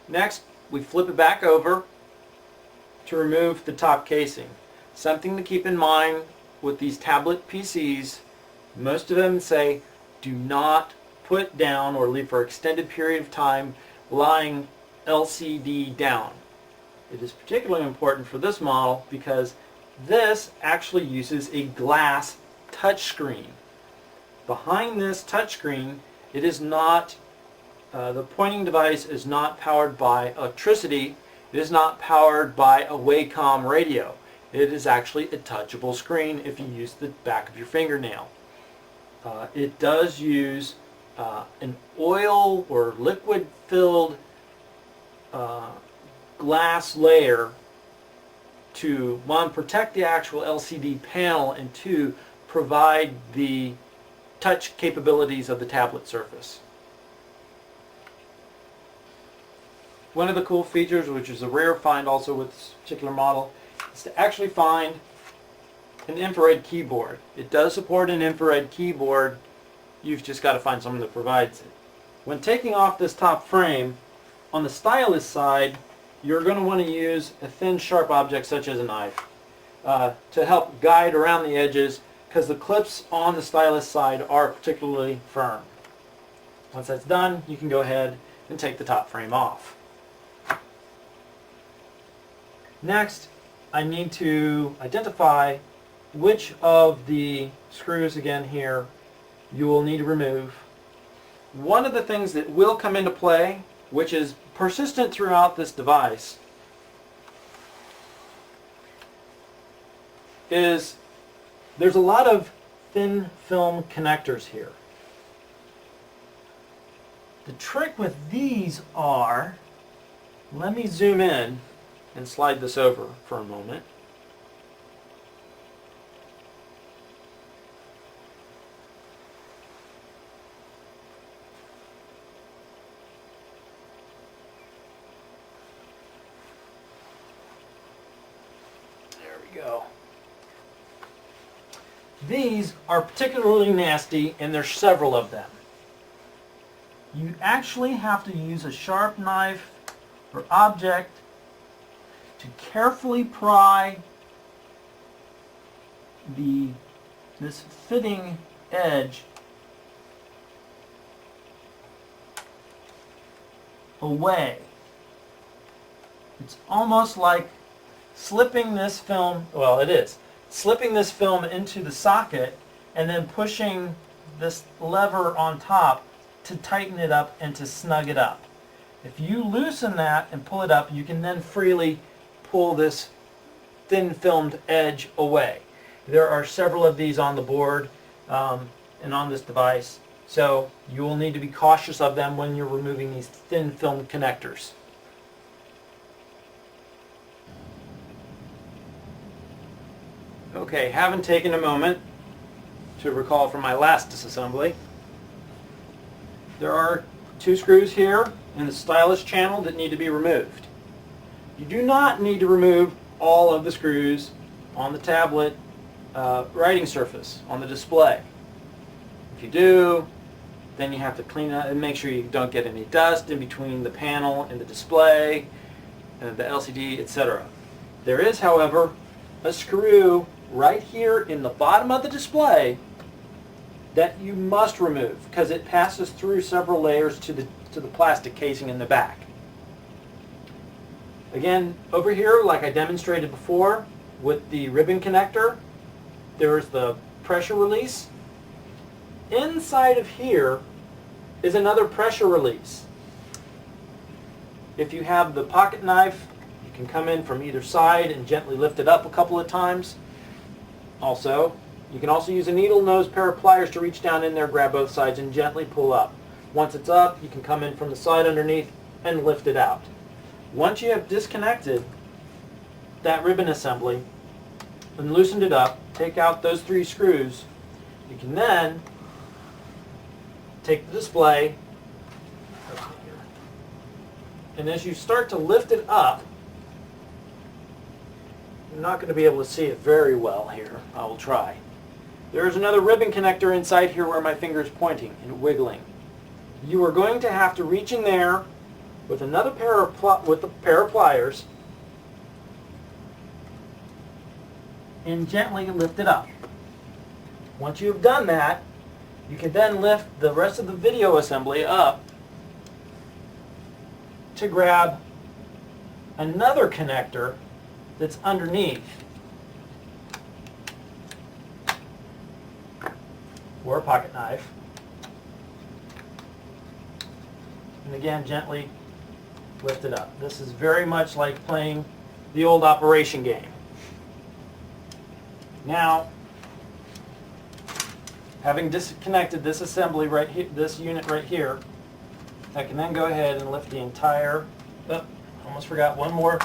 Next, we flip it back over to remove the top casing. Something to keep in mind with these tablet PCs, most of them say do not put down or leave for an extended period of time lying LCD down. It is particularly important for this model because this actually uses a glass touchscreen. Behind this touchscreen, it is not, the pointing device is not powered by electricity. It is not powered by a Wacom radio. It is actually a touchable screen if you use the back of your fingernail. It does use an oil or liquid filled glass layer to, one, protect the actual LCD panel, and two, provide the touch capabilities of the tablet surface. One of the cool features, which is a rare find also with this particular model, is to actually find an infrared keyboard. It does support an infrared keyboard. You've just got to find someone that provides it. When taking off this top frame, on the stylus side, you're going to want to use a thin, sharp object such as a knife to help guide around the edges, because the clips on the stylus side are particularly firm. Once that's done, you can go ahead and take the top frame off. Next, I need to identify which of the screws, again here, you will need to remove. One of the things that will come into play, which is persistent throughout this device, is there's a lot of thin film connectors here. The trick with these are, let me zoom in and slide this over for a moment. There we go. These are particularly nasty, and there's several of them. You actually have to use a sharp knife or object to carefully pry this fitting edge away. It's almost like slipping this film, well, it is, slipping this film into the socket and then pushing this lever on top to tighten it up and to snug it up. If you loosen that and pull it up, you can then freely pull this thin filmed edge away. There are several of these on the board and on this device, so you will need to be cautious of them when you're removing these thin filmed connectors. Okay, having taken a moment to recall from my last disassembly, there are two screws here in the stylus channel that need to be removed. You do not need to remove all of the screws on the tablet writing surface, on the display. If you do, then you have to clean up and make sure you don't get any dust in between the panel and the display, and the LCD, etc. There is, however, a screw right here in the bottom of the display that you must remove because it passes through several layers to the plastic casing in the back. Again, over here, like I demonstrated before with the ribbon connector, there's the pressure release. Inside of here is another pressure release. If you have the pocket knife, you can come in from either side and gently lift it up a couple of times. Also, you can also use a needle nose pair of pliers to reach down in there, grab both sides, and gently pull up. Once it's up, you can come in from the side underneath and lift it out. Once you have disconnected that ribbon assembly and loosened it up, take out those 3 screws, you can then take the display, and as you start to lift it up, you're not going to be able to see it very well here. I will try. There is another ribbon connector inside here where my finger is pointing and wiggling. You are going to have to reach in there with another pair of pliers and gently lift it up. Once you've done that, you can then lift the rest of the video assembly up to grab another connector that's underneath, or a pocket knife, and again gently lift it up. This is very much like playing the old operation game. Now, having disconnected this assembly right here, this unit right here, I can then go ahead and lift the entire, oh, almost forgot one more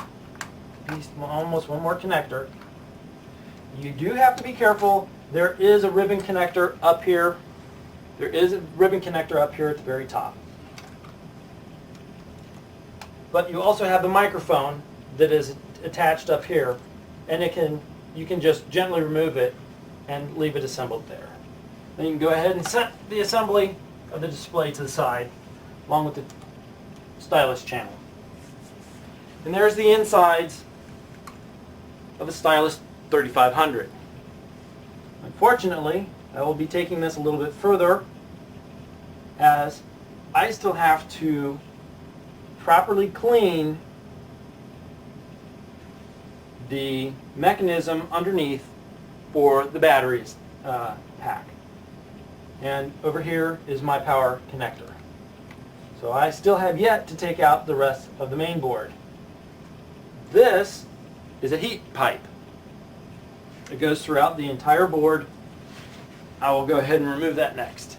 piece, almost one more connector. You do have to be careful. There is a ribbon connector up here. There is a ribbon connector up here at the very top. But you also have the microphone that is attached up here, and you can just gently remove it and leave it assembled there. Then you can go ahead and set the assembly of the display to the side, along with the stylus channel. And there's the insides of a Stylus 3500. Unfortunately, I will be taking this a little bit further, as I still have to properly clean the mechanism underneath for the batteries pack. And over here is my power connector. So I still have yet to take out the rest of the main board. This is a heat pipe. It goes throughout the entire board. I will go ahead and remove that next.